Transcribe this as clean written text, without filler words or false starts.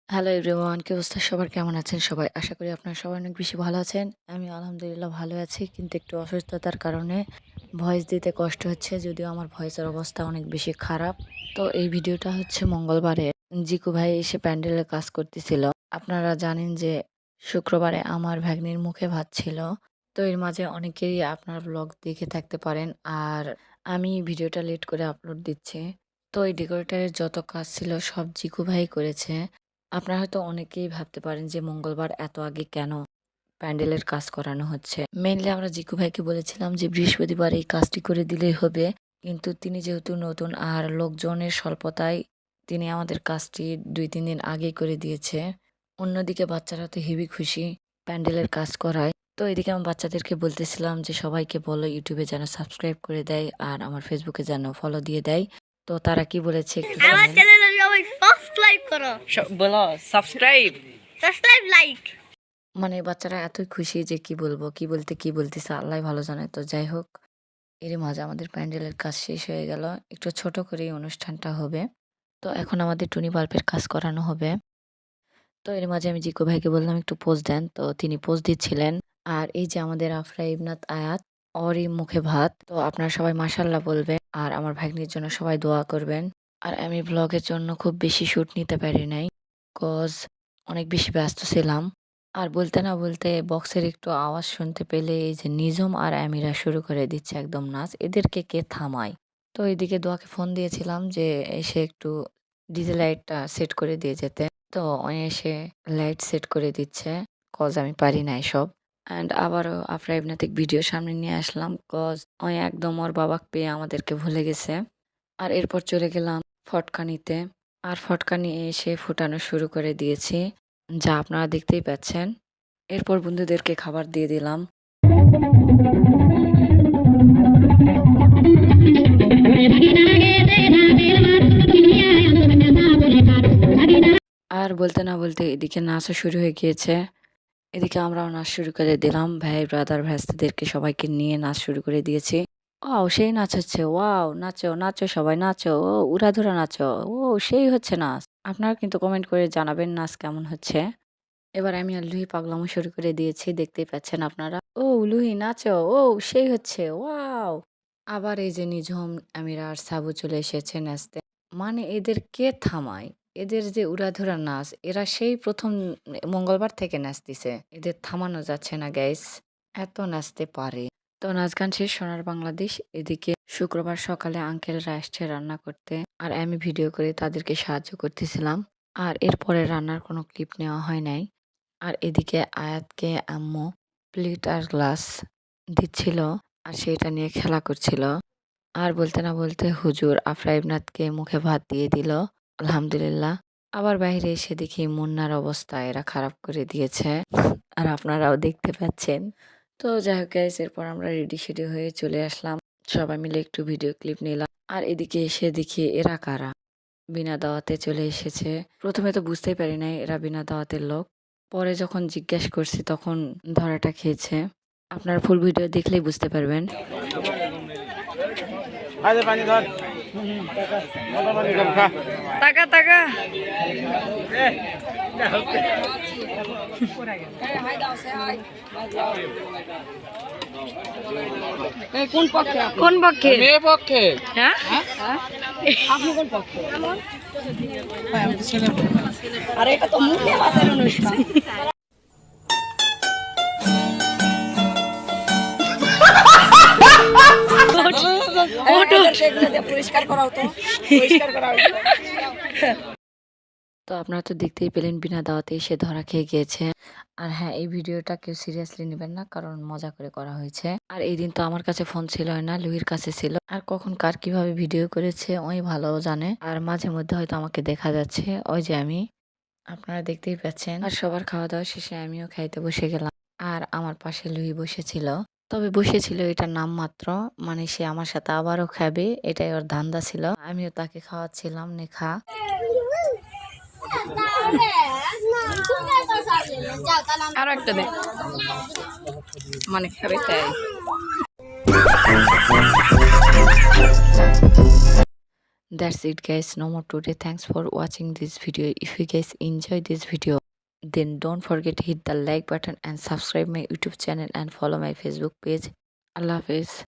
Hello everyone, কি অবস্থা সবার? কেমন আছেন সবাই? আশা করি আপনারা সবাই অনেক বেশি ভালো আছেন। আমি আলহামদুলিল্লাহ ভালো আছি, কিন্তু একটু অসুস্থতার কারণে ভয়েস দিতে কষ্ট হচ্ছে, যদিও আমার ভয়েসের অবস্থা অনেক বেশি খারাপ। তো এই ভিডিওটা হচ্ছে মঙ্গলবারে জিকু ভাই এসে প্যান্ডেলের কাজ করতেছিল। আপনারা জানেন যে শুক্রবারে আমার ভাগ্নির মুখে ভাত ছিল। তো এর মাঝে অনেকেই আপনার ব্লগ দেখে থাকতে পারেন, আর আমি ভিডিওটা লেট করে আপলোড দিচ্ছি। তো এই ডেকোরেটরের যত কাজ ছিল সব জিকু ভাই করেছে। আপনারা হয়তো অনেকেই ভাবতে পারেন যে মঙ্গলবার এত আগে কেন প্যান্ডেলের কাজ করানো হচ্ছে। মেইনলি আমরা জিকু ভাইকে বলেছিলাম যে বৃহস্পতিবার এই কাজটি করে দিলেই হবে, কিন্তু তিনি যেহেতু নতুন আর লোকজনের স্বল্পতায় তিনি আমাদের কাজটি ২-৩ দিন আগেই করে দিয়েছে। অন্যদিকে বাচ্চারা তো হেবি খুশি প্যান্ডেলের কাজ করায়। তো এদিকে আমি বাচ্চাদেরকে বলতেছিলাম যে সবাইকে বলো ইউটিউবে যেন সাবস্ক্রাইব করে দেয় আর আমার ফেসবুকে যেন ফলো দিয়ে দেয়। তো তারা কি বলেছে একটু আমার শুনেন। চ্যানেলে সবাই সাবস্ক্রাইব করো। বলো সাবস্ক্রাইব। Subscribe like. মানে বাচ্চারা এতই খুশি যে কি বলবো, কি বলতে কি বলতেছে আল্লাহই ভালো জানে। তো যাই হোক, এরই মাঝে আমাদের প্যান্ডেলের কাজ শেষ হয়ে গেল। একটু ছোট করেই অনুষ্ঠানটা হবে। তো এখন আমাদের টুনি বাল্বের কাজ করানো হবে। তো এর মাঝে আমি জিকু ভাইকে বললাম একটু পোজ দেন। তো তিনি পোজ দিচ্ছিলেন। আর এই যে আমাদের আফরা ইবনাত আয়াত, ওরই মুখে ভাত। তো আপনারা সবাই মাশাআল্লাহ বলবেন আর আমার ভাগ্নির জন্য সবাই দোয়া করবেন। আর আমি ব্লগের জন্য খুব বেশি শুট নিতে পারি নাই। কজ অনেক বেশি ব্যস্ত ছিলাম। আর বলতে না বলতে বক্সের একটু আওয়াজ শুনতে পেলে এই যে নিঝুম আর আমিরা শুরু করে দিচ্ছে একদম নাচ। এদেরকে কে থামায়? তো এদিকে দোয়াকে ফোন দিয়েছিলাম যে এসে একটু ডিজে লাইটটা সেট করে দিয়ে যেতে। তো ও এসে লাইট সেট করে দিচ্ছে। কজ আমি পারি না এসব। অ্যান্ড আবারও আফরা ইবনাতিক ভিডিও সামনে নিয়ে আসলাম। কজ ও একদম ওর বাবাকে পেয়ে আমাদেরকে ভুলে গেছে। আর এরপর চলে গেলাম ফটকা নিতে। আর ফটকা নিয়ে এসে ফুটানো শুরু করে দিয়েছি, যা আপনারা দেখতেই পাচ্ছেন। এরপর বন্ধুদেরকে খাবার দিয়ে দিলাম। আর বলতে না বলতে এদিকে নাচও শুরু হয়ে গিয়েছে। এদিকে আমরাও নাচ শুরু করে দিলাম। ভাই, ব্রাদার, ভাস্তাদেরকে সবাইকে নিয়ে নাচ শুরু করে দিয়েছি। ওয়াও! সেই নাচ হচ্ছে। ওয়াও! নাচো, নাচো সবাই নাচো। ও উড়াধুরা নাচো। ও সেই হচ্ছে নাচ। আপনারা কিন্তু কমেন্ট করে জানাবেন নাচ কেমন হচ্ছে। এবার আমি আর লুহি পাগলামো শুরু করে দিয়েছি। দেখতেই পাচ্ছেন আপনারা। ও লুহি নাচো। ও সেই হচ্ছে। ওয়াও! আবার এই যে নিঝুম, আমিরা আর সাবু চলে এসেছে নাচতে। মানে এদের কে থামায়? এদের যে উড়াধুরা নাচ, এরা সেই ১ম মঙ্গলবার থেকে নাচতিছে। এদের থামানো যাচ্ছে না গাইস। এত নাচতে পারে। তো নাচ গান শেষ, সোনার বাংলাদেশ। এদিকে শুক্রবার সকালে আঙ্কেলরা আসছে রান্না করতে। আর আমি ভিডিও করে তাদেরকে সাহায্য করতেছিলাম। আর এরপরে রান্নার কোনো ক্লিপ নেওয়া হয় নাই। আর এদিকে আয়াতকে আম্মু প্লেট আর গ্লাস দিচ্ছিল আর সেটা নিয়ে খেলা করছিল। আর বলতে না বলতে হুজুর আফরা ইবনাথকে মুখে ভাত দিয়ে দিল। আলহামদুলিল্লাহ। আবার বাইরে এসে দেখি মুন্নার অবস্থা এরা খারাপ করে দিয়েছে। আর আপনারাও দেখতে পাচ্ছেন। তো যাই হোক গাইস, এরপর আমরা রেডি সেডি হয়ে চলে আসলাম। সবাই মিলে একটু ভিডিও ক্লিপ নিলাম। আর এদিকে এসে দেখি এরা কারা। বিনা দাওয়াতে চলে এসেছে। প্রথমে তো বুঝতেই পারি নাই এরা বিনা দাওয়াতের লোক। পরে যখন জিজ্ঞেস করছি তখন ধরাটা খেয়েছে। আপনারা ফুল ভিডিও দেখলেই বুঝতে পারবেন। টাকা টাকা কোন পক্ষে? কোন পক্ষে? মেয়ে পক্ষে। হ্যাঁ, আপনি কোন পক্ষে? আরে এটা তো মুখে ভাতের অনুষ্ঠান। পরিষ্কার করা হতো। পরিষ্কার করা হতো। তো আপনারা তো দেখতেই পেলেন বিনা দাওয়াতে এসে ধরা খেয়ে গিয়েছে। আর হ্যাঁ, এই ভিডিওটা কেউ সিরিয়াসলি নেবেন না, কারণ মজা করে করা হয়েছে। আর এই দিন তো আমার কাছে ফোন ছিল না, লুহির কাছে ছিল। আর কখন কার কিভাবে ভিডিও করেছে ওই ভালো জানে। আর মাঝে মধ্যে হয়তো আমাকে দেখা যাচ্ছে, ওই যে আমি, আপনারা দেখতেই পাচ্ছেন। আর সবার খাওয়া দাওয়া শেষে আমিও খাইতে বসে গেলাম। আর আমার পাশে লুহি বসেছিল। তবে বসেছিল এটা নাম মাত্র, মানে সে আমার সাথে আবারও খাবে, এটাই ওর ধান্দা ছিল। আমিও তাকে খাওয়াচ্ছিলাম, নে খা। আরো একটা দে, মানে খাবে তাই। That's it guys, no more today. Thanks for watching this video. If you guys enjoy this video, then don't forget to hit the like button and subscribe my YouTube channel and follow my Facebook page. Allah Hafiz.